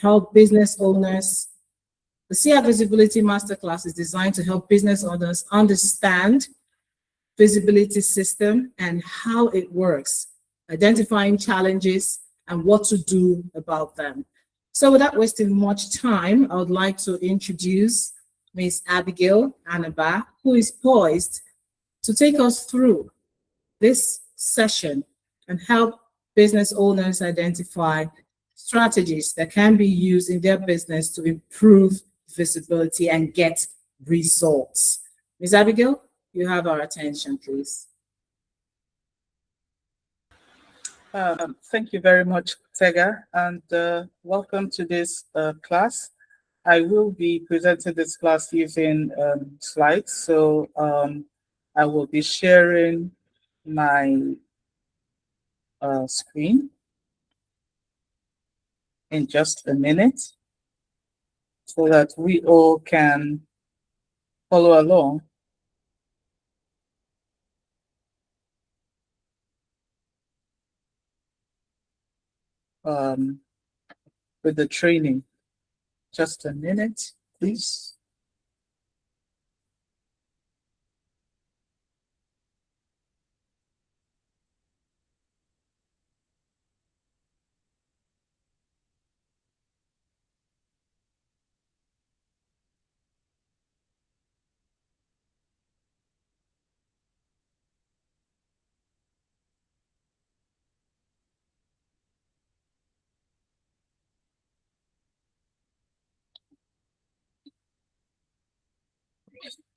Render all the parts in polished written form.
help business owners. The SEAC Visibility Masterclass is designed to help business owners understand visibility system and how it works, identifying challenges and what to do about them. So without wasting much time, I would like to introduce Ms. Abigail Anaba, who is poised to take us through this session and help business owners identify strategies that can be used in their business to improve visibility and get results. Ms. Abigail, you have our attention, please. Thank you very much, Tega, and welcome to this class. I will be presenting this class using slides, so I will be sharing my screen in just a minute so that we all can follow along. With the training. Just a minute, please.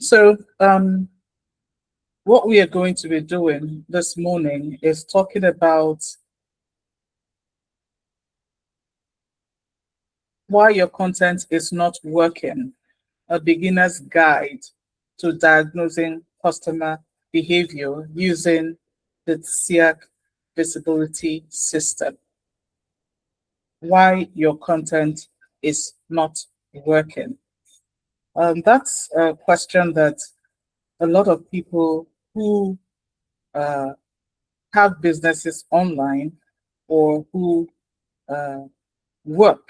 So what we are going to be doing this morning is talking about why your content is not working, a beginner's guide to diagnosing customer behavior using the SEAC Visibility System. Why your content is not working. That's a question that a lot of people who have businesses online or who work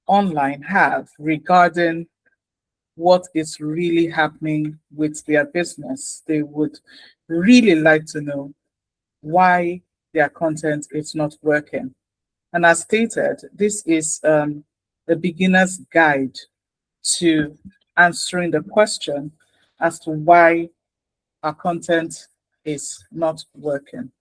online have regarding what is really happening with their business. They would really like to know why their content is not working. And as stated, this is a beginner's guide to answering the question as to why our content is not working.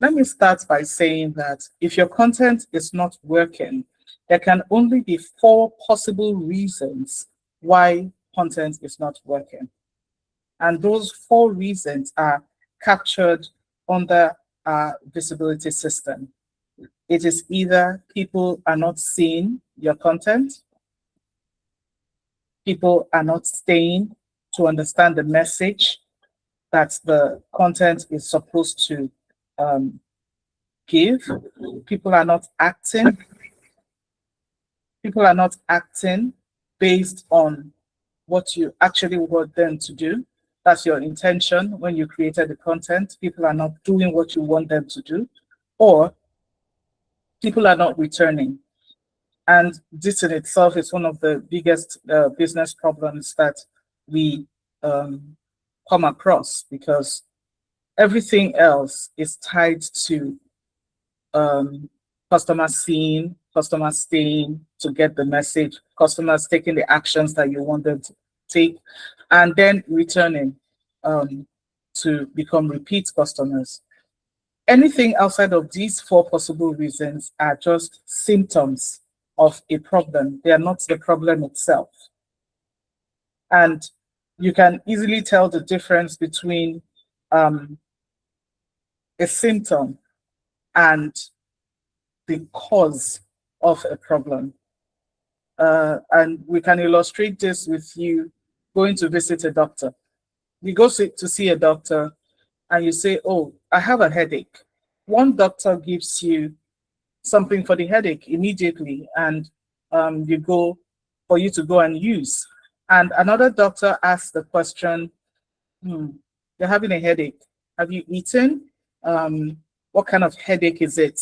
Let me start by saying that if your content is not working, there can only be 4 possible reasons why content is not working. And those 4 reasons are captured under our visibility system. It is either people are not seeing your content, people are not staying to understand the message that the content is supposed to give, people are not acting, based on what you actually want them to do. That's your intention when you created the content. People are not doing what you want them to do, or people are not returning. And this in itself is one of the biggest business problems that we come across, because everything else is tied to customers seeing, customers staying to get the message, customers taking the actions that you want them to take, and then returning to become repeat customers. Anything outside of these 4 possible reasons are just symptoms of a problem. They are not the problem itself. And you can easily tell the difference between a symptom and the cause of a problem. And we can illustrate this with you going to visit a doctor. You go to see a doctor and you say, oh, I have a headache. One doctor gives you something for the headache immediately, and you go for you to go and use. And another doctor asks the question, you're having a headache. Have you eaten? What kind of headache is it?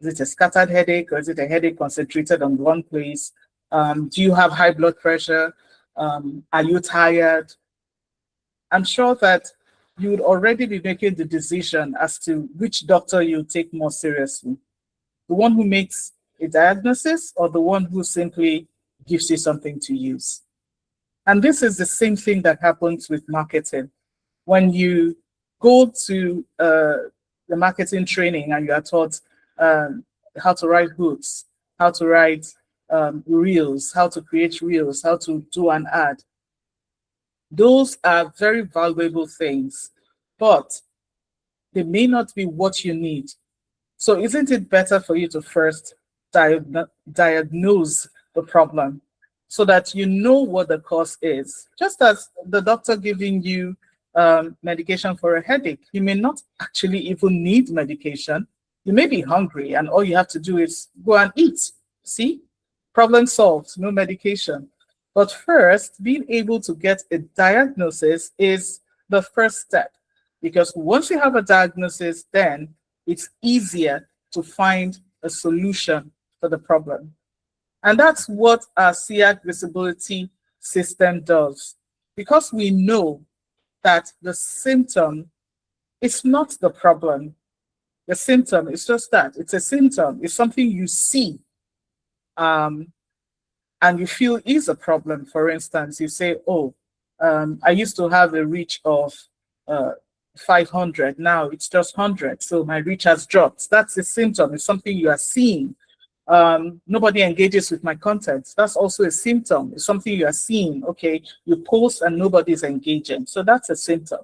Is it a scattered headache, or is it a headache concentrated on one place? Do you have high blood pressure? Are you tired? I'm sure that you would already be making the decision as to which doctor you take more seriously. The one who makes a diagnosis, or the one who simply gives you something to use. And this is the same thing that happens with marketing. When you go to the marketing training and you are taught how to write hooks, how to write reels, how to create reels, how to do an ad, those are very valuable things, but they may not be what you need. So isn't it better for you to first diagnose the problem so that you know what the cause is? Just as the doctor giving you medication for a headache, you may not actually even need medication. You may be hungry and all you have to do is go and eat. See? Problem solved, no medication. But first, being able to get a diagnosis is the first step, because once you have a diagnosis, then it's easier to find a solution for the problem. And that's what our SEAC visibility system does. Because we know that the symptom is not the problem. The symptom is just that. It's a symptom. It's something you see and you feel is a problem. For instance, you say, oh, I used to have a reach of 500. Now it's just 100. So my reach has dropped. That's a symptom. It's something you are seeing. Nobody engages with my content. That's also a symptom. It's something you are seeing. Okay, you post and nobody's engaging. So that's a symptom.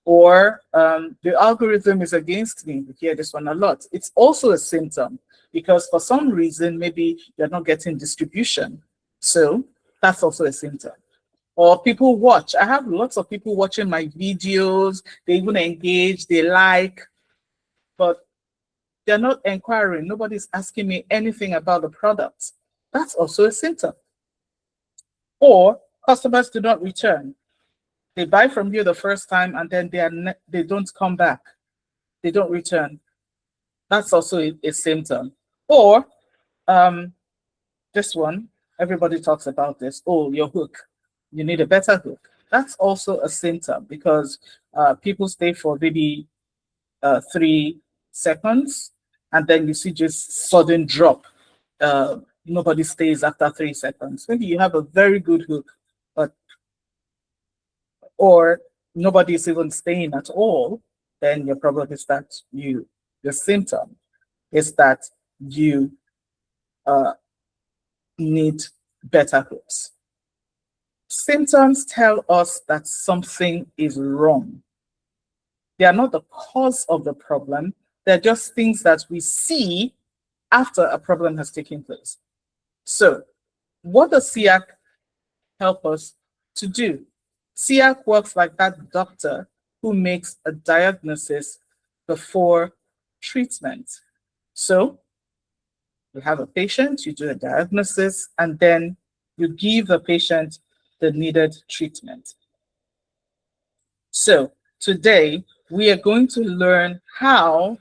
Or the algorithm is against me. We hear this one a lot. It's also a symptom because for some reason, maybe you're not getting distribution. So that's also a symptom. Or people watch. I have lots of people watching my videos. They even engage, they like, but they're not inquiring. Nobody's asking me anything about the product. That's also a symptom. Or customers do not return. They buy from you the first time and then they don't come back. They don't return. That's also a symptom. Or this one, everybody talks about this. Oh, your hook. You need a better hook. That's also a symptom because people stay for maybe 3 seconds and then you see just sudden drop. Nobody stays after 3 seconds. Maybe you have a very good hook, but or nobody is even staying at all, then your problem is that your symptom is that you need better hooks. Symptoms tell us that something is wrong. They are not the cause of the problem. They're just things that we see after a problem has taken place. So what does SEAC help us to do? SEAC works like that doctor who makes a diagnosis before treatment. So you have a patient, you do a diagnosis, and then you give the patient the needed treatment. So today, we are going to learn how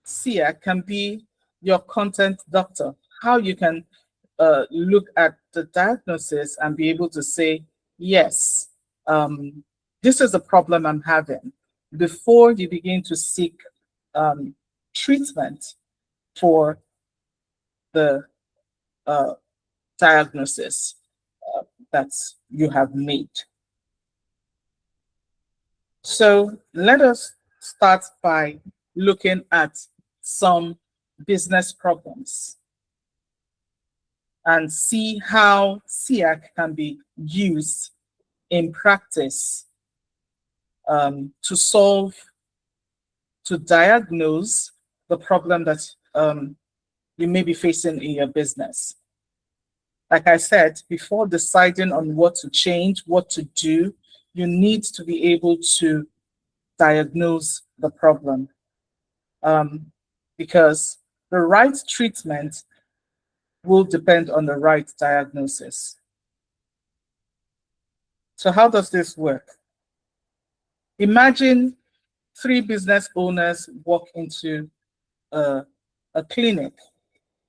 SEAC can be your content doctor, how you can look at the diagnosis and be able to say, yes, this is a problem I'm having, before you begin to seek treatment for the diagnosis that you have made. So let us start by looking at some business problems and see how SEAC can be used in practice to solve, to diagnose the problem that you may be facing in your business. Like I said, before deciding on what to change, what to do, you need to be able to diagnose the problem. Because the right treatment will depend on the right diagnosis. So how does this work? Imagine 3 business owners walk into a a clinic.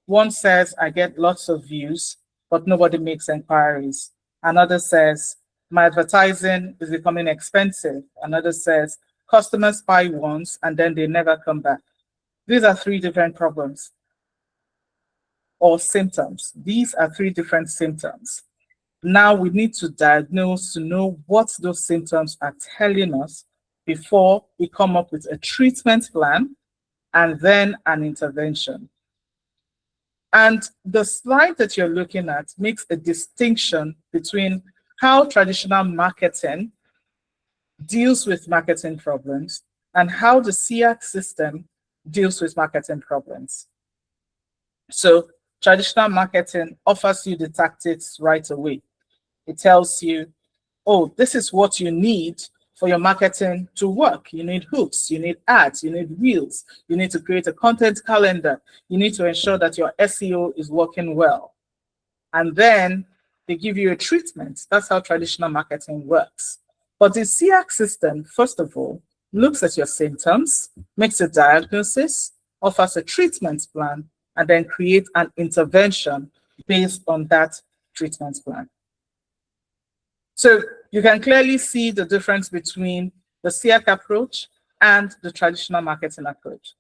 One says, I get lots of views, but nobody makes inquiries. Another says, my advertising is becoming expensive. Another says, customers buy once and then they never come back. These are three different problems or symptoms. These are three different symptoms. Now we need to diagnose to know what those symptoms are telling us before we come up with a treatment plan and then an intervention. And the slide that you're looking at makes a distinction between how traditional marketing deals with marketing problems and how the SEAC system deals with marketing problems. So traditional marketing offers you the tactics right away. It tells you, oh, this is what you need for your marketing to work. You need hooks, you need ads, you need reels, you need to create a content calendar, you need to ensure that your SEO is working well. And then they give you a treatment. That's how traditional marketing works. But the SEAC system, first of all, looks at your symptoms, makes a diagnosis, offers a treatment plan, and then creates an intervention based on that treatment plan. So you can clearly see the difference between the SEAC approach and the traditional marketing approach,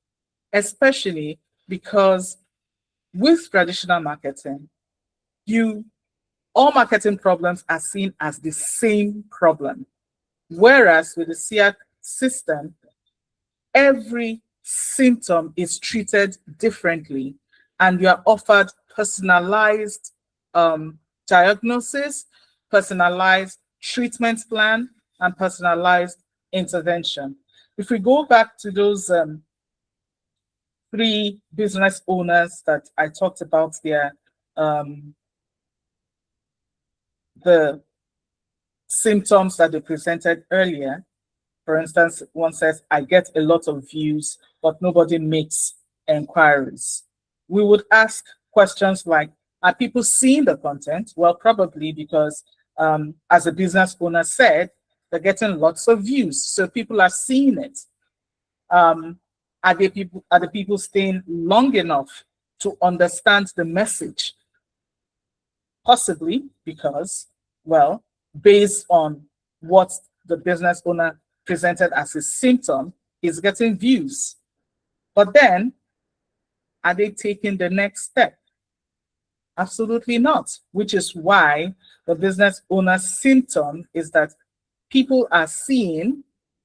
especially because with traditional marketing, all marketing problems are seen as the same problem. Whereas with the SEAC system, every symptom is treated differently and you are offered personalized diagnosis, personalized treatment plan, and personalized intervention. If we go back to those three business owners that I talked about there, the symptoms that they presented earlier. For instance, one says, I get a lot of views, but nobody makes inquiries. We would ask questions like, are people seeing the content? Well, probably because as a business owner said, they're getting lots of views, so people are seeing it. Are the people staying long enough to understand the message? Possibly because, well, based on what the business owner presented as a symptom, is getting views. But then, are they taking the next step? Absolutely not, which is why the business owner's symptom is that people are seeing,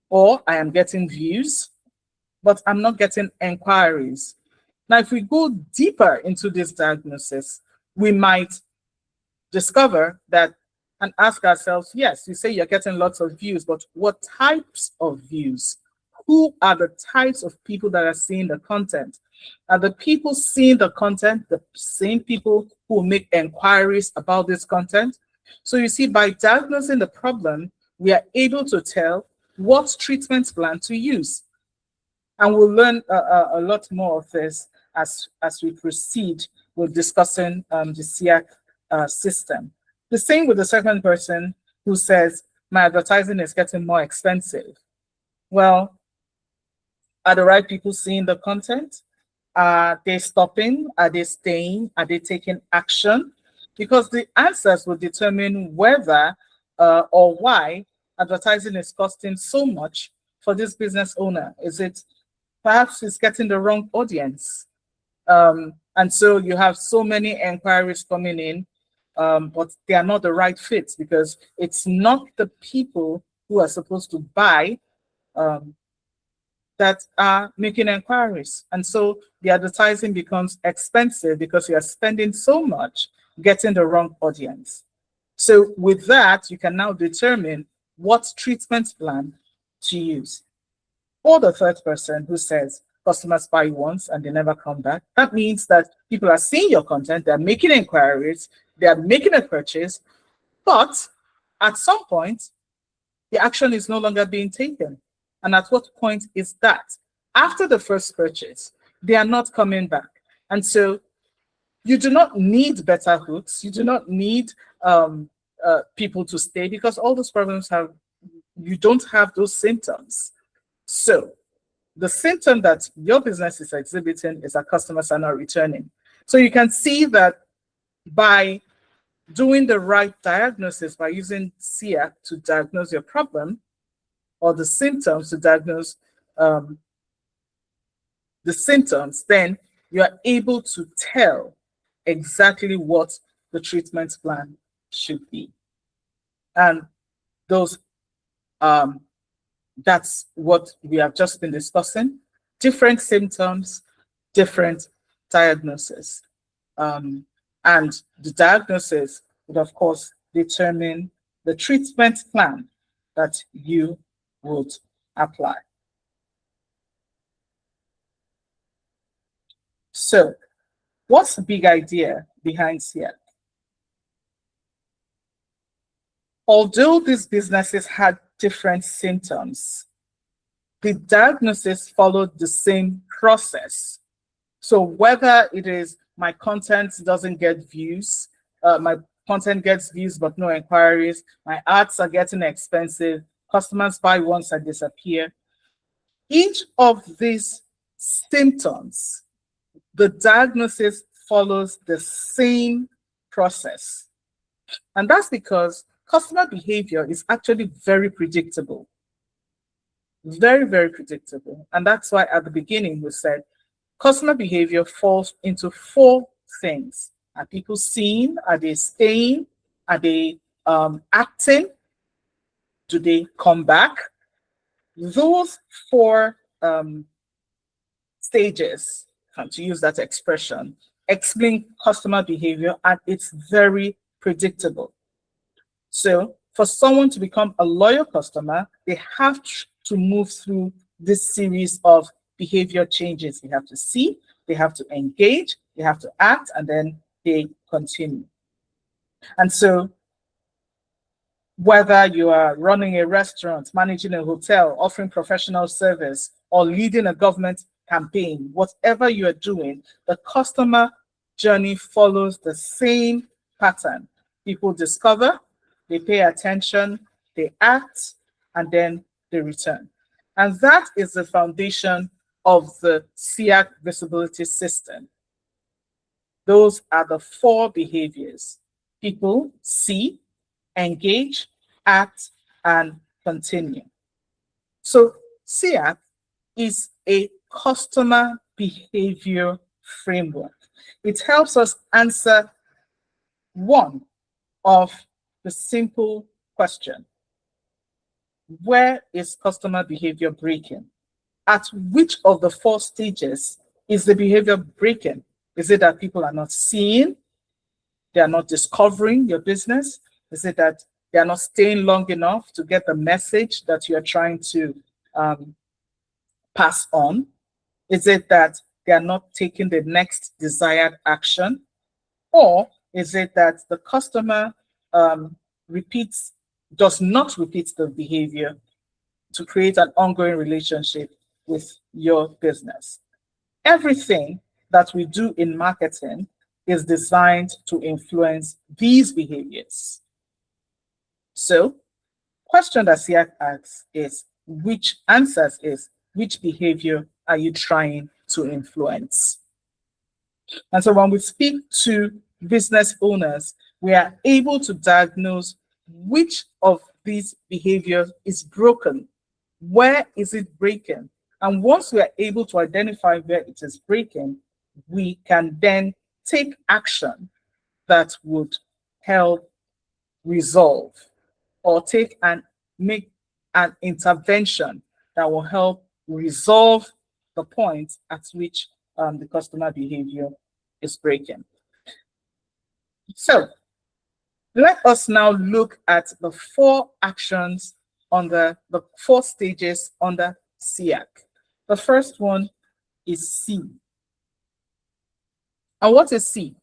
or I am getting views, but I'm not getting inquiries. Now, if we go deeper into this diagnosis, we might discover that and ask ourselves, yes, you say you're getting lots of views, but what types of views? Who are the types of people that are seeing the content? Are the people seeing the content the same people who make inquiries about this content? So you see, by diagnosing the problem, we are able to tell what treatment plan to use. And we'll learn a lot more of this as we proceed with discussing the SEAC system. The same with the second person who says, my advertising is getting more expensive. Well, are the right people seeing the content? Are they stopping? Are they staying? Are they taking action? Because the answers will determine whether or why advertising is costing so much for this business owner. Is it perhaps it's getting the wrong audience? And so you have so many inquiries coming in, but they are not the right fit because it's not the people who are supposed to buy that are making inquiries. And so the advertising becomes expensive because you are spending so much getting the wrong audience. So with that, you can now determine what treatment plan to use. Or the third person who says customers buy once and they never come back. That means that people are seeing your content, they're making inquiries, they are making a purchase, but at some point, the action is no longer being taken. And at what point is that? After the first purchase, they are not coming back. And so you do not need better hooks. You do not need people to stay because all those problems you don't have those symptoms. So the symptom that your business is exhibiting is that customers are not returning. So you can see that by doing the right diagnosis, by using SEAC to diagnose your problem or the symptoms to diagnose the symptoms, then you are able to tell exactly what the treatment plan should be. And those that's what we have just been discussing. Different symptoms, different diagnosis. And the diagnosis would, of course, determine the treatment plan that you would apply. So, what's the big idea behind SEAC? Although these businesses had different symptoms, the diagnosis followed the same process. So whether it is my content doesn't get views, my content gets views but no inquiries, my ads are getting expensive, customers buy once and disappear, each of these symptoms, the diagnosis follows the same process. And that's because customer behavior is actually very predictable. Very, very predictable. And that's why at the beginning we said customer behavior falls into 4 things. Are people seeing? Are they staying? Are they acting? Do they come back? Those 4 stages, to use that expression, explain customer behavior, and it's very predictable. So for someone to become a loyal customer, they have to move through this series of behavior changes. They have to see, they have to engage, they have to act, and then they continue. And so whether you are running a restaurant, managing a hotel, offering professional service, or leading a government campaign, whatever you are doing, the customer journey follows the same pattern. People discover, they pay attention, they act, and then they return. And that is the foundation of the SEAC visibility system. Those are the 4 behaviors. People see, engage, act, and continue. So SEAC is a customer behavior framework. It helps us answer one of the simple question: where is customer behavior breaking? At which of the 4 stages is the behavior breaking? Is it that people are not seeing? They are not discovering your business? Is it that they are not staying long enough to get the message that you are trying to pass on? Is it that they are not taking the next desired action? Or is it that the customer does not repeat the behavior to create an ongoing relationship with your business? Everything that we do in marketing is designed to influence these behaviors. So, question that SEAC asks is, which behavior are you trying to influence? And so when we speak to business owners, we are able to diagnose which of these behaviors is broken. Where is it breaking? And once we are able to identify where it is breaking, we can then take action that would help resolve, or make an intervention that will help resolve the point at which the customer behavior is breaking. So let us now look at the 4 actions on the 4 stages under SEAC. The first one is C. And what is C?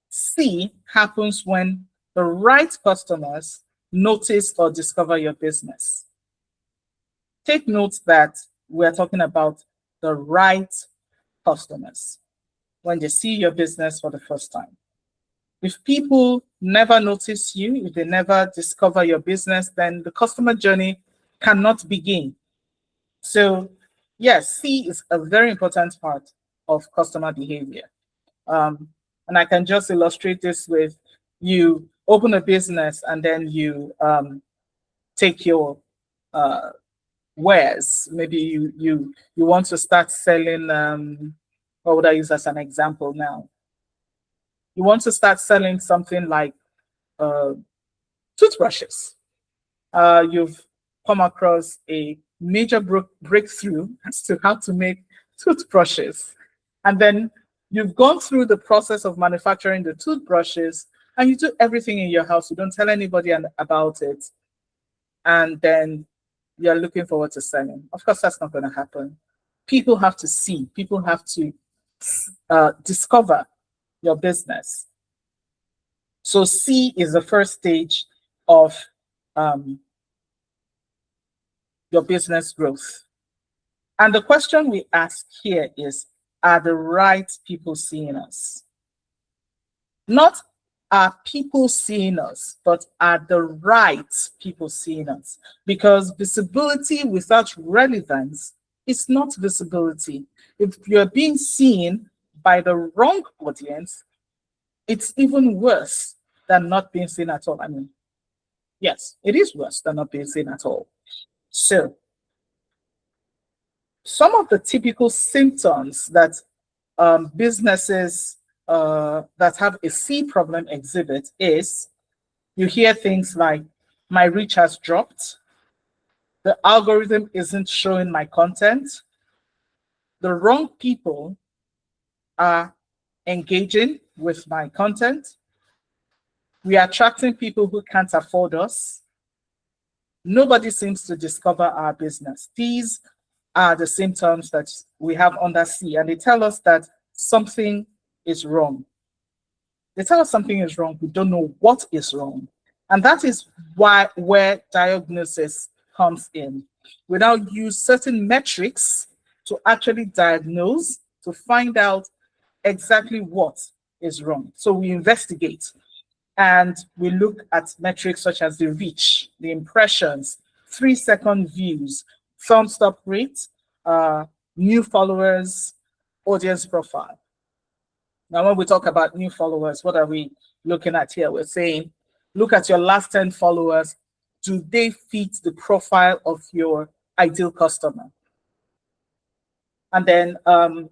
C happens when the right customers notice or discover your business. Take note that we're talking about the right customers when they see your business for the first time. If people never notice you, if they never discover your business, then the customer journey cannot begin. So yes, C is a very important part of customer behavior. And I can just illustrate this with you open a business and then you take your wares. Maybe you want to start selling. What would I use as an example now? You want to start selling something like toothbrushes. You've come across a major breakthrough as to how to make toothbrushes. And then you've gone through the process of manufacturing the toothbrushes and you do everything in your house. You don't tell anybody about it. And then you're looking forward to selling. Of course, that's not going to happen. People have to see, people have to discover your business. So C is the first stage of your business growth. And the question we ask here is, are the right people seeing us? Not are people seeing us, but are the right people seeing us? Because visibility without relevance is not visibility. If you're being seen by the wrong audience, it's even worse than not being seen at all. I mean, yes, it is worse than not being seen at all. So, some of the typical symptoms that businesses that have a C problem exhibit is you hear things like, my reach has dropped, the algorithm isn't showing my content, the wrong people are engaging with my content, we are attracting people who can't afford us, nobody seems to discover our business. These are the symptoms that we have under C, and they tell us that something is wrong. They tell us something is wrong. We don't know what is wrong. And that is where diagnosis comes in. We now use certain metrics to actually diagnose, to find out exactly what is wrong. So we investigate and we look at metrics such as the reach, the impressions, 3-second views, thumbs up rate, new followers, audience profile. Now, when we talk about new followers, what are we looking at here? We're saying, look at your last 10 followers. Do they fit the profile of your ideal customer? And then on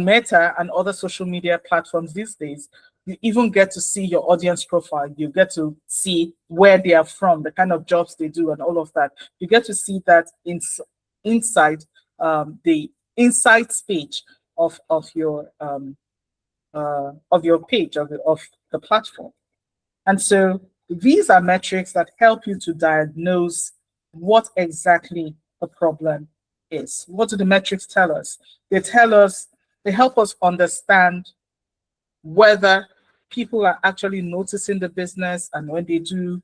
Meta and other social media platforms these days, you even get to see your audience profile. You get to see where they are from, the kind of jobs they do, and all of that. You get to see that inside the insights page of your page of the platform. And so these are metrics that help you to diagnose what exactly the problem is. What do the metrics tell us? They help us understand whether people are actually noticing the business, and when they do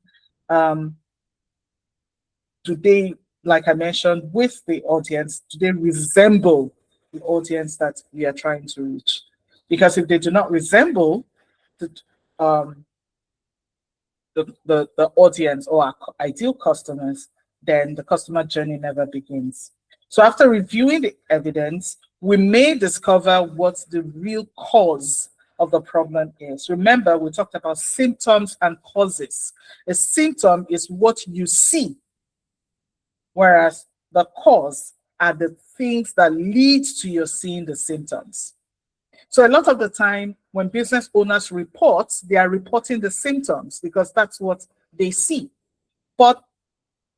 they, like I mentioned, with the audience, do they resemble the audience that we are trying to reach? Because if they do not resemble the audience or our ideal customers, then the customer journey never begins. So after reviewing the evidence, we may discover what the real cause of the problem is. Remember, we talked about symptoms and causes. A symptom is what you see, whereas the cause are the things that lead to your seeing the symptoms. So a lot of the time when business owners report, they are reporting the symptoms because that's what they see. But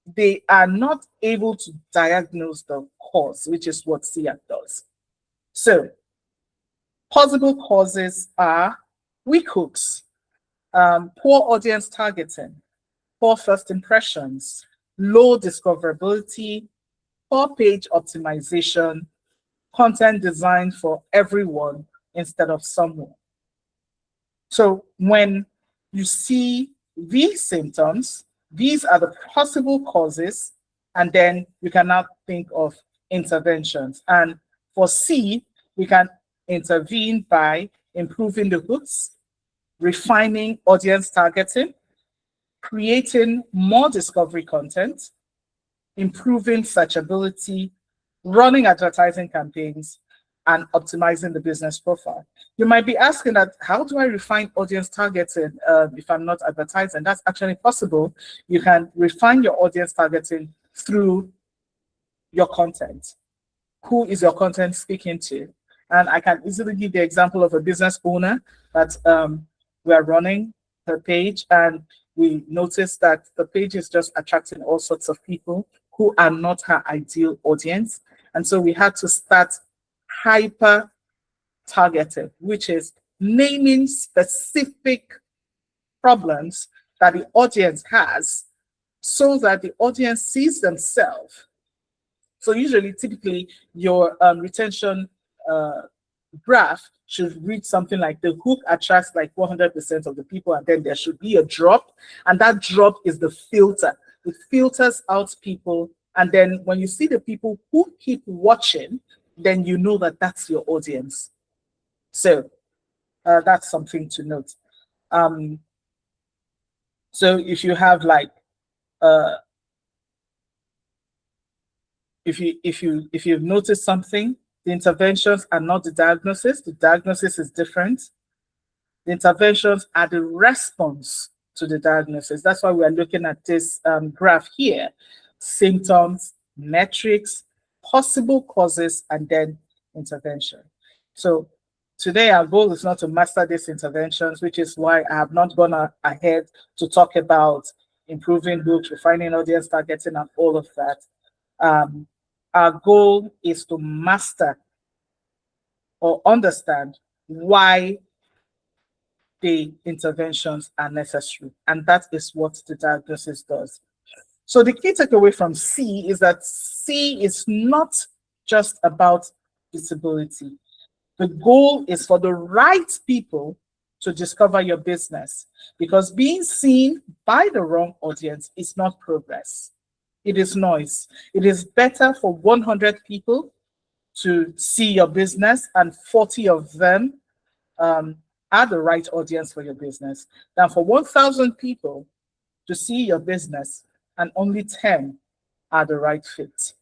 they are not able to diagnose the cause, which is what SEAC does. So possible causes are weak hooks, poor audience targeting, poor first impressions, low discoverability, poor page optimization, content designed for everyone instead of someone. So when you see these symptoms, these are the possible causes, and then we can now think of interventions. And for C, we can intervene by improving the hooks, refining audience targeting, creating more discovery content, improving searchability, running advertising campaigns, and optimizing the business profile. You might be asking that, how do I refine audience targeting if I'm not advertising? That's actually possible. You can refine your audience targeting through your content. Who is your content speaking to? And I can easily give the example of a business owner that we are running her page, and we noticed that the page is just attracting all sorts of people who are not her ideal audience. And so we had to start hyper targeted, which is naming specific problems that the audience has so that the audience sees themselves. So usually, typically, your retention graph should read something like the hook attracts like 100% of the people, and then there should be a drop, and that drop is the filter. It filters out people, and then when you see the people who keep watching, then you know that that's your audience. So that's something to note. So if you have like if you've noticed something, the interventions are not the diagnosis. The diagnosis is different. The interventions are the response to the diagnosis. That's why we are looking at this graph here: symptoms, metrics, possible causes, and then intervention. So today our goal is not to master these interventions, which is why I have not gone ahead to talk about improving hooks, refining audience targeting, and all of that. Our goal is to master or understand why the interventions are necessary. And that is what the diagnosis does. So the key takeaway from C is that C is not just about visibility. The goal is for the right people to discover your business, because being seen by the wrong audience is not progress. It is noise. It is better for 100 people to see your business and 40 of them are the right audience for your business than for 1,000 people to see your business and only 10 are the right fit.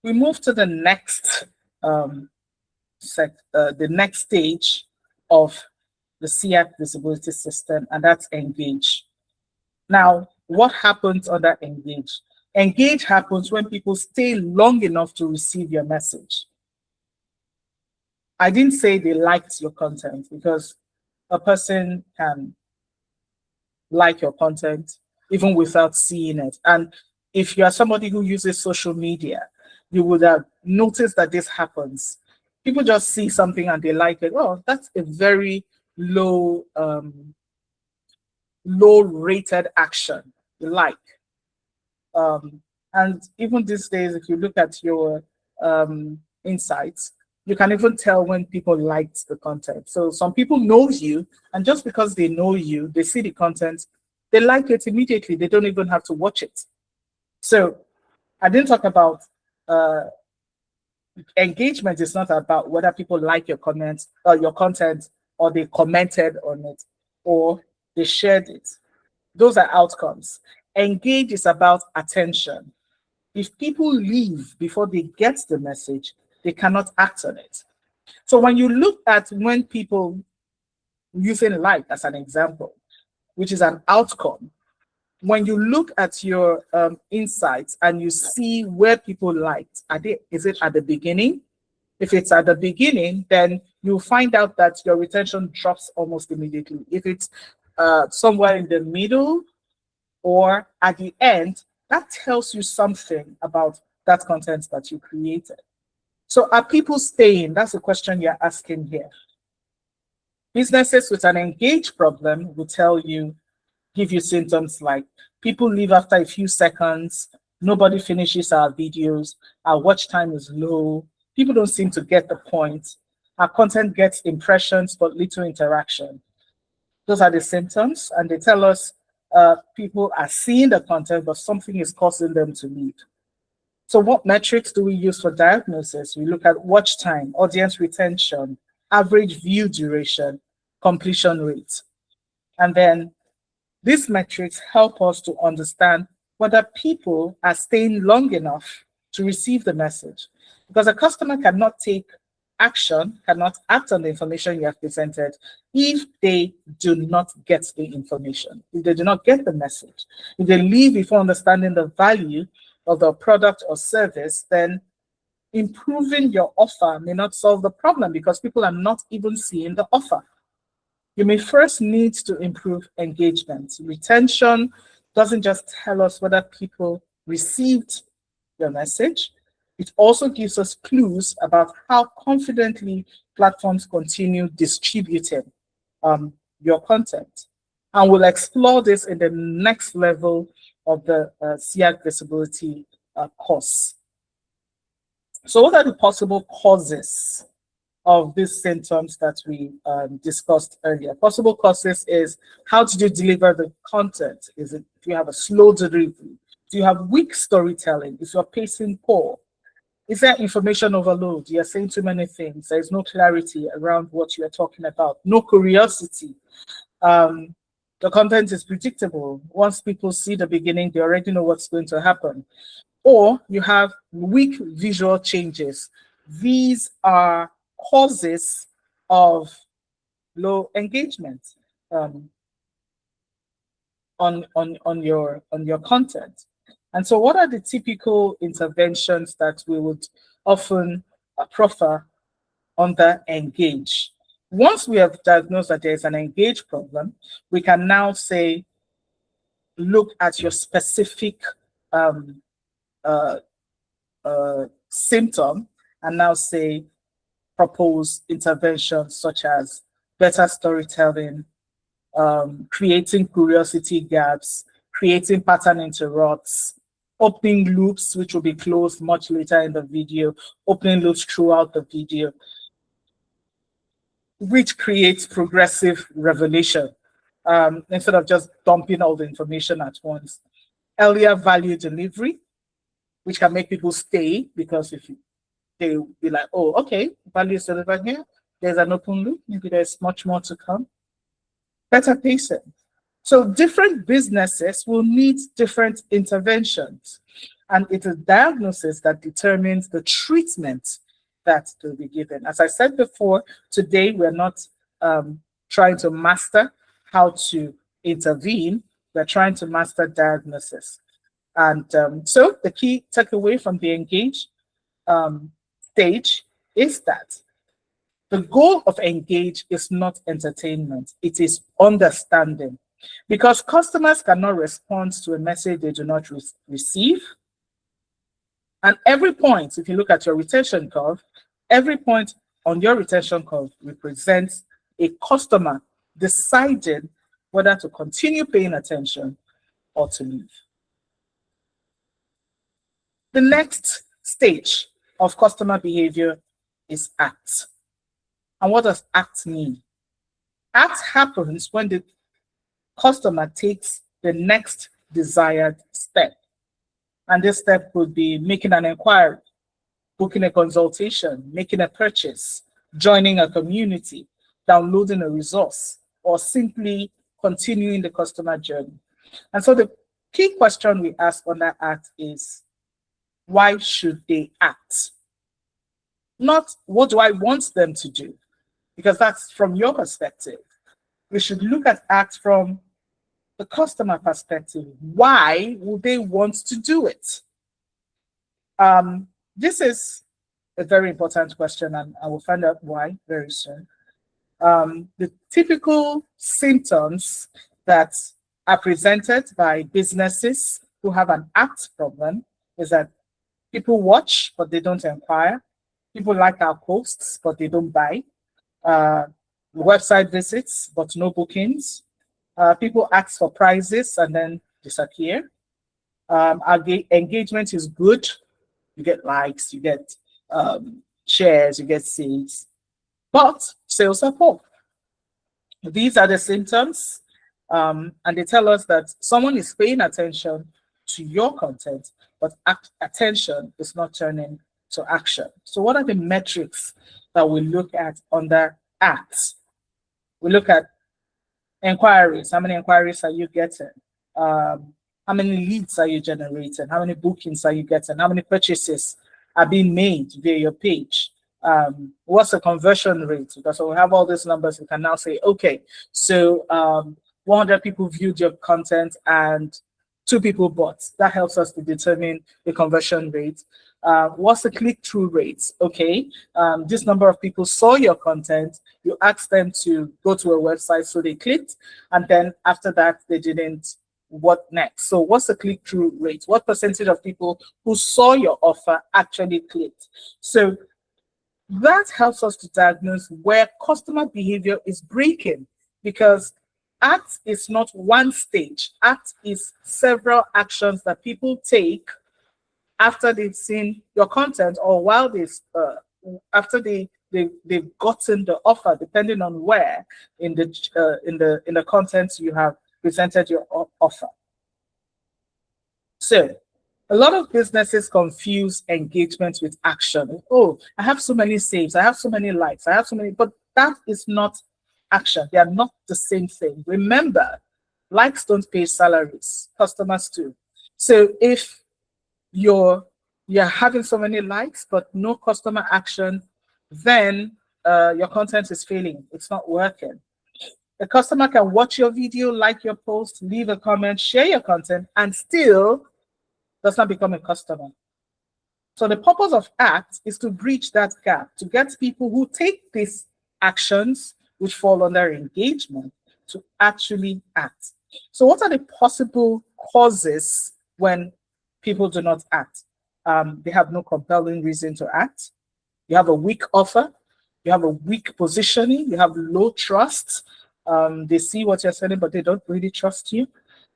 We move to the next the next stage of the SEAC visibility system, and that's engage. Now, what happens under engage? Engage happens when people stay long enough to receive your message. I didn't say they liked your content, because a person can like your content even without seeing it. And if you are somebody who uses social media, you would have noticed that this happens. People just see something and they like it. Oh, that's a very low rated action. You like. And even these days, if you look at your insights, you can even tell when people liked the content. So some people know you, and just because they know you, they see the content, they like it immediately. They don't even have to watch it. So I didn't talk about engagement. Is not about whether people like your comments or your content, or they commented on it, or they shared it. Those are outcomes. Engage is about attention. If people leave before they get the message, they cannot act on it. So when you look at when people, using like as an example, which is an outcome, when you look at your insights and you see where people liked, is it at the beginning? If it's at the beginning, then you'll find out that your retention drops almost immediately. If it's somewhere in the middle or at the end, that tells you something about that content that you created. So are people staying? That's the question you're asking here. Businesses with an engaged problem will tell you, give you symptoms like people leave after a few seconds, nobody finishes our videos, our watch time is low, people don't seem to get the point, our content gets impressions but little interaction. Those are the symptoms, and they tell us people are seeing the content, but something is causing them to leave. So what metrics do we use for diagnosis? We look at watch time, audience retention, average view duration, completion rate. And then these metrics help us to understand whether people are staying long enough to receive the message. Because a customer cannot take action, cannot act on the information you have presented if they do not get the information, if they do not get the message. If they leave before understanding the value of the product or service, then improving your offer may not solve the problem because people are not even seeing the offer. You may first need to improve engagement. Retention doesn't just tell us whether people received your message, it also gives us clues about how confidently platforms continue distributing your content. And we'll explore this in the next level of the SEAC Visibility course. So what are the possible causes of these symptoms that we discussed earlier? Possible causes is, how did you deliver the content? Is it, do you have a slow delivery? Do you have weak storytelling? Is your pacing poor? Is there information overload? You're saying too many things. There's no clarity around what you are talking about. No curiosity. The content is predictable. Once people see the beginning, they already know what's going to happen. Or you have weak visual changes. These are causes of low engagement on your content. And so what are the typical interventions that we would often proffer under engage? Once we have diagnosed that there is an engage problem, we can now say, look at your specific symptom and now say, propose interventions such as better storytelling, creating curiosity gaps, creating pattern interrupts, opening loops, which will be closed much later in the video, opening loops throughout the video, which creates progressive revelation instead of just dumping all the information at once. Earlier value delivery, which can make people stay, because if they'll be like, oh, okay, value is delivered here, there's an open loop, maybe there's much more to come. Better pacing. So different businesses will need different interventions, and it is diagnosis that determines the treatment that will be given. As I said before, today we're not trying to master how to intervene, we're trying to master diagnosis. And so the key takeaway from the engage stage is that the goal of engage is not entertainment, it is understanding. Because customers cannot respond to a message they do not receive. And every point, if you look at your retention curve, every point on your retention curve represents a customer deciding whether to continue paying attention or to leave. The next stage of customer behavior is act. And what does act mean? Act happens when the customer takes the next desired step. And this step could be making an inquiry, booking a consultation, making a purchase, joining a community, downloading a resource, or simply continuing the customer journey. And so the key question we ask on that act is, why should they act? Not what do I want them to do, because that's from your perspective. We should look at act from the customer perspective. Why would they want to do it? This is a very important question, and I will find out why very soon. The typical symptoms that are presented by businesses who have an act problem is that people watch, but they don't inquire. People like our posts, but they don't buy. Website visits, but no bookings. People ask for prizes and then disappear. Our engagement is good. You get likes, you get shares, you get sales, but sales are poor. These are the symptoms, and they tell us that someone is paying attention to your content, but attention is not turning to action. So what are the metrics that we look at under acts? We look at inquiries. How many inquiries are you getting? How How many leads are you generating? How many bookings are you getting? How many purchases are being made via your page? What's the conversion rate? Because when we have all these numbers, we can now say, okay, so 100 people viewed your content and 2 people bought. That helps us to determine the conversion rate. What's the click-through rate? Okay, this number of people saw your content, you asked them to go to a website, so they clicked, and then after that, they didn't. What next? So what's the click-through rate? What percentage of people who saw your offer actually clicked? So that helps us to diagnose where customer behavior is breaking, because ACT is not one stage. ACT is several actions that people take after they've seen your content, or while after they've gotten the offer, depending on where in the content you have presented your offer. So a lot of businesses confuse engagement with action. Oh, I have so many saves, I have so many likes, I have so many, but that is not action. They are not the same thing. Remember, likes don't pay salaries, customers do. So if you're having so many likes but no customer action, then your content is failing. It's not working. The customer can watch your video, like your post, leave a comment, share your content, and still does not become a customer. So the purpose of ACT is to bridge that gap, to get people who take these actions, which fall under engagement, to actually act. So what are the possible causes when people do not act? They have no compelling reason to act. You have a weak offer. You have a weak positioning. You have low trust. They see what you're selling, but they don't really trust you.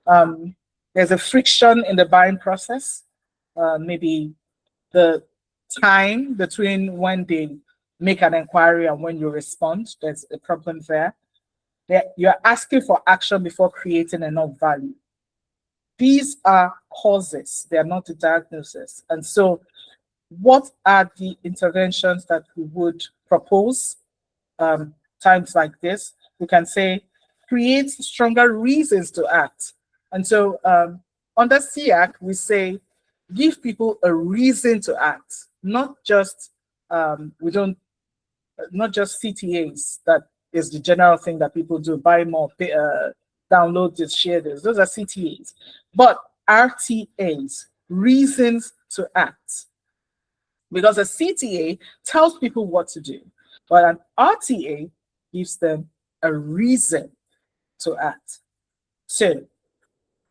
There's a friction in the buying process. Maybe the time between when they make an inquiry and when you respond, there's a problem there. You're asking for action before creating enough value. These are causes, they are not the diagnosis. And so what are the interventions that we would propose times like this? We can say, create stronger reasons to act. And so under SEAC, we say, give people a reason to act, not just not just CTAs. That is the general thing that people do: buy more, download this, share this. Those are CTAs. But RTAs, reasons to act, because a CTA tells people what to do, but an RTA gives them a reason to act. So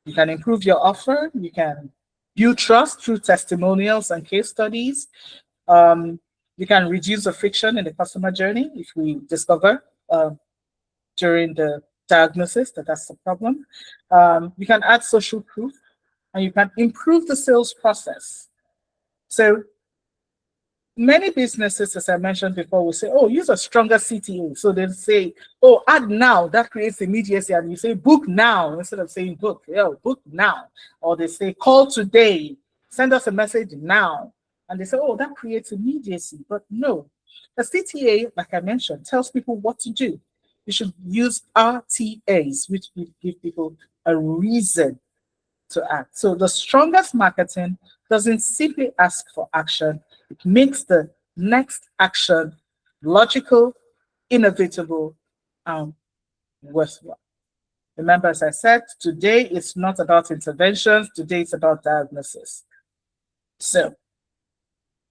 you can improve your offer, you can build trust through testimonials and case studies. You can reduce the friction in the customer journey if we discover during the diagnosis that that's the problem. You can add social proof, and you can improve the sales process. So many businesses, as I mentioned before, will say, oh, use a stronger CTA. So they'll say, oh, add now, that creates immediacy. And you say, book now, instead of saying book, book now. Or they say, call today, send us a message now. And they say, oh, that creates immediacy. But no, the CTA, like I mentioned, tells people what to do. You should use RTAs, which will give people a reason to act. So the strongest marketing doesn't simply ask for action. It makes the next action logical, inevitable, and worthwhile. Remember, as I said, today it's not about interventions. Today it's about diagnosis. So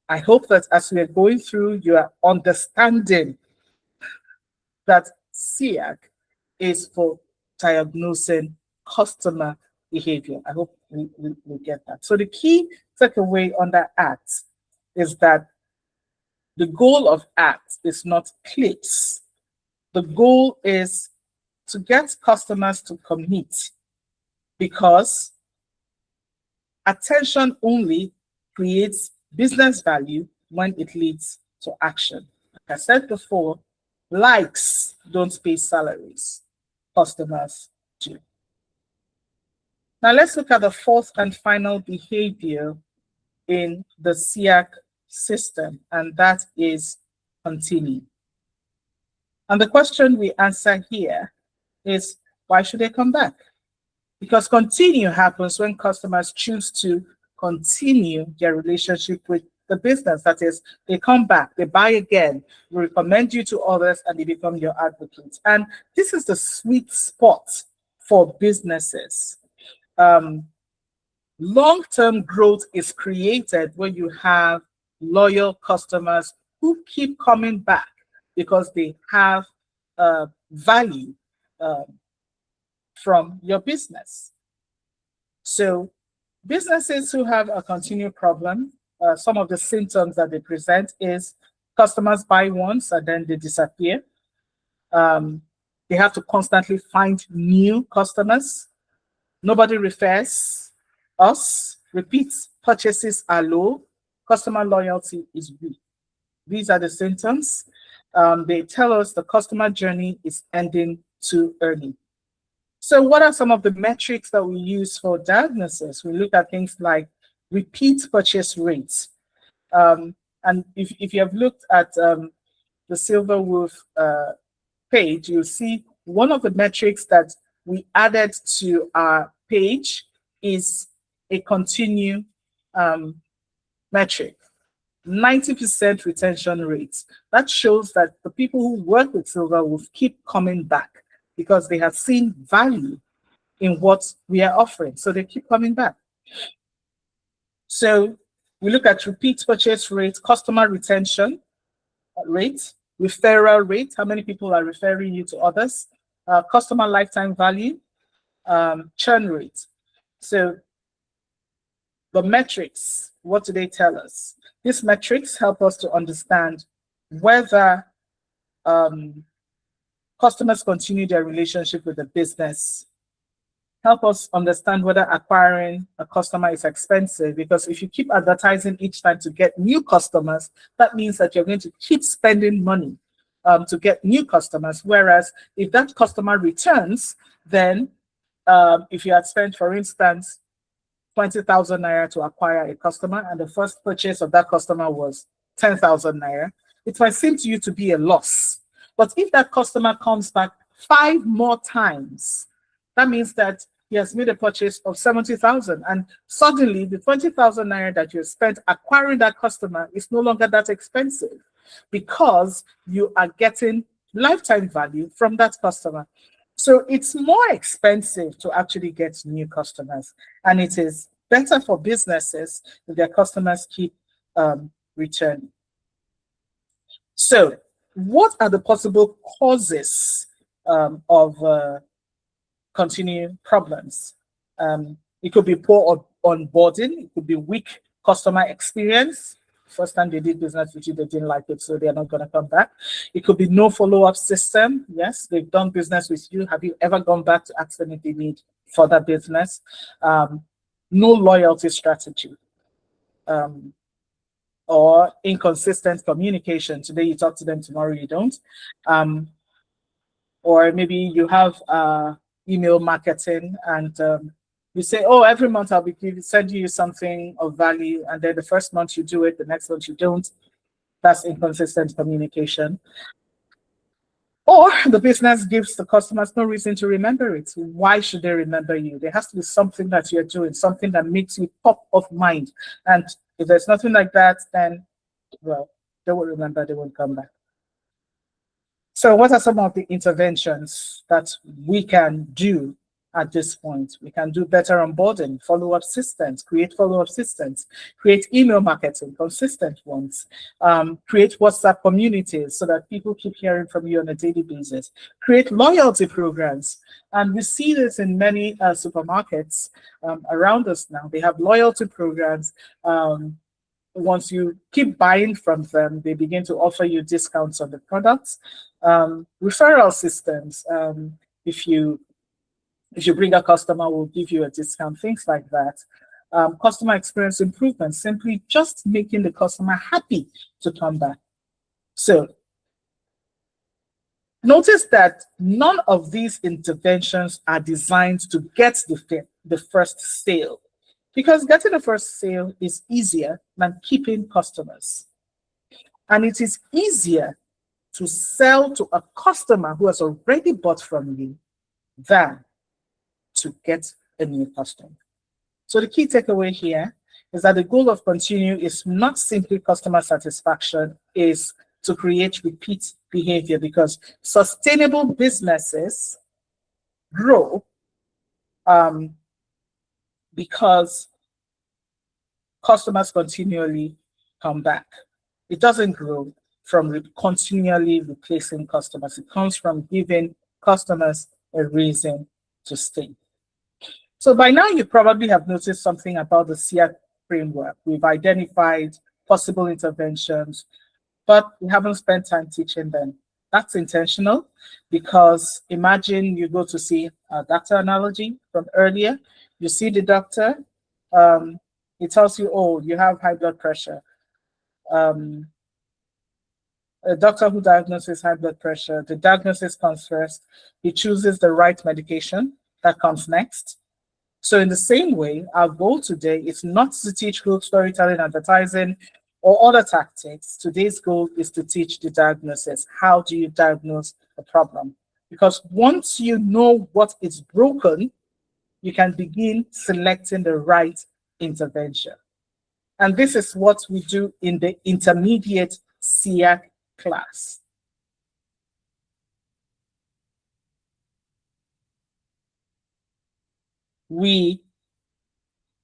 I hope that as we are going through, you are understanding that SEAC is for diagnosing customer behavior. I hope we get that. So the key takeaway under ACT is that the goal of ACT is not clicks. The goal is to get customers to commit, because attention only creates business value when it leads to action. Like I said before, likes don't pay salaries, customers do. Now let's look at the fourth and final behavior in the SEAC system, and that is continue. And the question we answer here is, why should they come back? Because continue happens when customers choose to continue their relationship with the business. That is, they come back, they buy again, recommend you to others, and they become your advocates. And this is the sweet spot for businesses. Long-term growth is created when you have loyal customers who keep coming back because they have value from your business. So businesses who have a continued problem, some of the symptoms that they present is customers buy once and then they disappear. They have to constantly find new customers. Nobody refers us. Repeat purchases are low. Customer loyalty is weak. These are the symptoms. They tell us the customer journey is ending too early. So what are some of the metrics that we use for diagnosis? We look at things like repeat purchase rates. And if you have looked at the Slvr page, you'll see one of the metrics that we added to our page is a continue metric. 90% retention rate. That shows that the people who work with Slvr will keep coming back because they have seen value in what we are offering. So they keep coming back. So we look at repeat purchase rate, customer retention rate, referral rate, how many people are referring you to others, customer lifetime value, churn rate. So the metrics, what do they tell us? These metrics help us to understand whether customers continue their relationship with the business, help us understand whether acquiring a customer is expensive, because if you keep advertising each time to get new customers, that means that you're going to keep spending money to get new customers. Whereas if that customer returns, then if you had spent, for instance, 20,000 naira to acquire a customer and the first purchase of that customer was 10,000 naira, it might seem to you to be a loss. But if that customer comes back 5 more times, that means that he has made a purchase of 70,000, and suddenly the 20,000 naira that you spent acquiring that customer is no longer that expensive because you are getting lifetime value from that customer. So it's more expensive to actually get new customers, and it is better for businesses if their customers keep returning. So what are the possible causes of continuing problems? It could be poor onboarding, it could be weak customer experience. First time they did business with you, they didn't like it, so they're not going to come back. It could be no follow-up system. Yes, they've done business with you. Have you ever gone back to ask them if they need further business? No loyalty strategy. Or inconsistent communication. Today you talk to them, tomorrow you don't. Or maybe you have email marketing and you say, oh, every month I'll be sending you something of value, and then the first month you do it, the next month you don't. That's inconsistent communication. Or the business gives the customers no reason to remember it. Why should they remember you? There has to be something that you're doing, something that makes you top of mind. And if there's nothing like that, then, well, they won't remember, they won't come back. So what are some of the interventions that we can do at this point? We can do better onboarding, follow-up systems, create follow-up systems, create email marketing, consistent ones, create WhatsApp communities so that people keep hearing from you on a daily basis, create loyalty programs. And we see this in many supermarkets around us now. They have loyalty programs. Once you keep buying from them, they begin to offer you discounts on the products. Referral systems. If you bring a customer, we'll give you a discount, things like that. Customer experience improvement, simply just making the customer happy to come back. So notice that none of these interventions are designed to get the first sale, because getting the first sale is easier than keeping customers. And it is easier to sell to a customer who has already bought from you than to get a new customer. So the key takeaway here is that the goal of Continue is not simply customer satisfaction, is to create repeat behavior, because sustainable businesses grow because customers continually come back. It doesn't grow from continually replacing customers. It comes from giving customers a reason to stay. So by now, you probably have noticed something about the SEAC framework. We've identified possible interventions, but we haven't spent time teaching them. That's intentional, because imagine you go to see a doctor analogy from earlier. You see the doctor, he tells you, oh, you have high blood pressure. A doctor who diagnoses high blood pressure, the diagnosis comes first. He chooses the right medication that comes next. So in the same way, our goal today is not to teach growth storytelling, advertising, or other tactics. Today's goal is to teach the diagnosis. How do you diagnose a problem? Because once you know what is broken, you can begin selecting the right intervention. And this is what we do in the intermediate SEAC class. We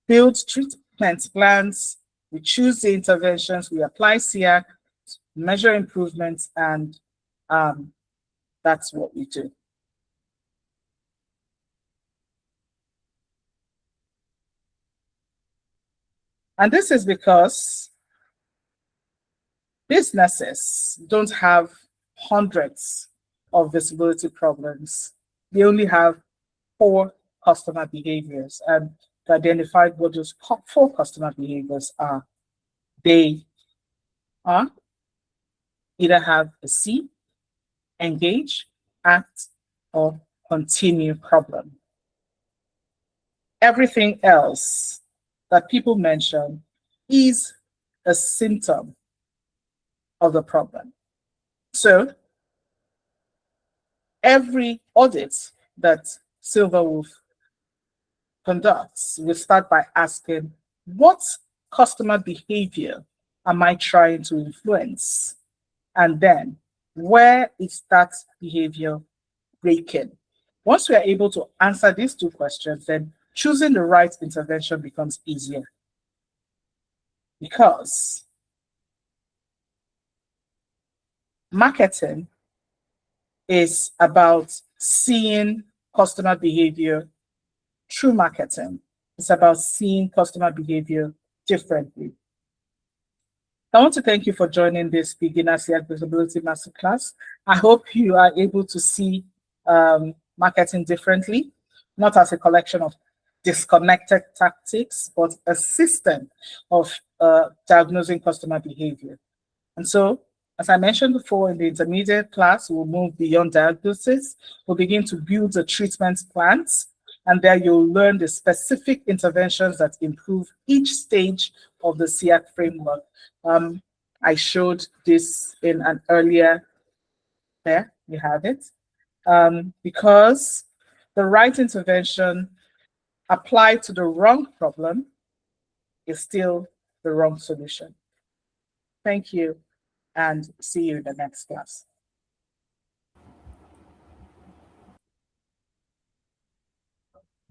build treatment plans, we choose the interventions, we apply SEAC, measure improvements, and that's what we do. And this is because businesses don't have hundreds of visibility problems. They only have 4 customer behaviors, and to identify what those 4 customer behaviors are. They are either have a C, engage, act, or continue problem. Everything else that people mention is a symptom of the problem. So every audit that Slvr conducts, we start by asking, what customer behavior am I trying to influence? And then, where is that behavior breaking? Once we are able to answer these 2 questions, then choosing the right intervention becomes easier. Because marketing is about seeing customer behavior through marketing. It's about seeing customer behavior differently. I want to thank you for joining this Beginner SEAC Visibility Masterclass. I hope you are able to see marketing differently, not as a collection of disconnected tactics, but a system of diagnosing customer behavior. And so, as I mentioned before, in the intermediate class, we'll move beyond diagnosis. We'll begin to build the treatment plans, and there you'll learn the specific interventions that improve each stage of the SEAC framework. I showed this in an earlier, there, you have it. Because the right intervention applied to the wrong problem is still the wrong solution. Thank you, and see you in the next class.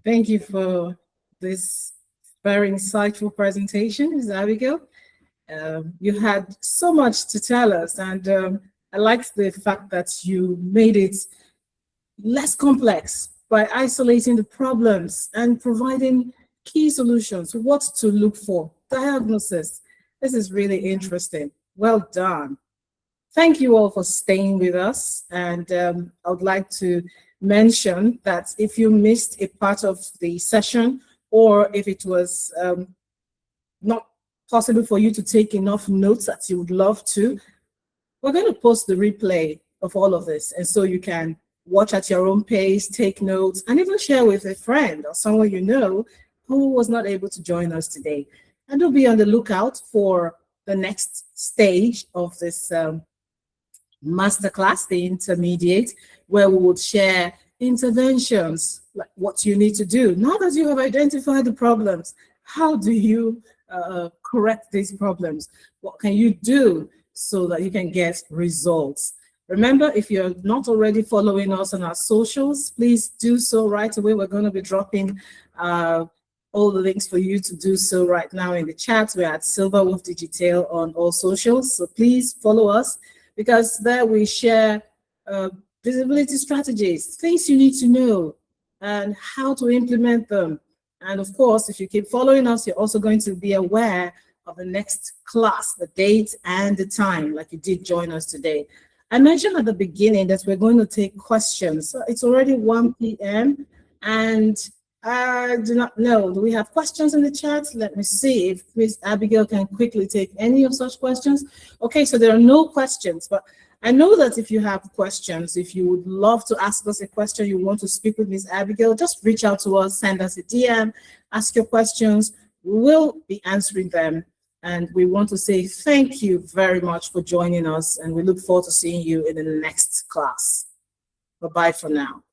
Thank you for this very insightful presentation, Ms. Abigail. You had so much to tell us, and I liked the fact that you made it less complex by isolating the problems and providing key solutions, what to look for, diagnosis. This is really interesting. Well done. Thank you all for staying with us. And I would like to mention that if you missed a part of the session, or if it was not possible for you to take enough notes that you would love to, we're going to post the replay of all of this. And so you can watch at your own pace, take notes, and even share with a friend or someone you know who was not able to join us today. And do be on the lookout for the next stage of this masterclass, the intermediate, where we would share interventions like what you need to do. Now that you have identified the problems, how do you correct these problems? What can you do so that you can get results? Remember, if you're not already following us on our socials, please do so right away. We're going to be dropping all the links for you to do so right now in the chat. We're at Slvr with Digitale on all socials. So please follow us, because there we share visibility strategies, things you need to know, and how to implement them. And of course, if you keep following us, you're also going to be aware of the next class, the date and the time, like you did join us today. I mentioned at the beginning that we're going to take questions. So it's already 1 p.m. and I do not know, do we have questions in the chat? Let me see if Ms. Abigail can quickly take any of such questions. Okay, so there are no questions, but I know that if you have questions, if you would love to ask us a question, you want to speak with Ms. Abigail, just reach out to us, send us a DM, ask your questions. We will be answering them. And we want to say thank you very much for joining us, and we look forward to seeing you in the next class. Bye-bye for now.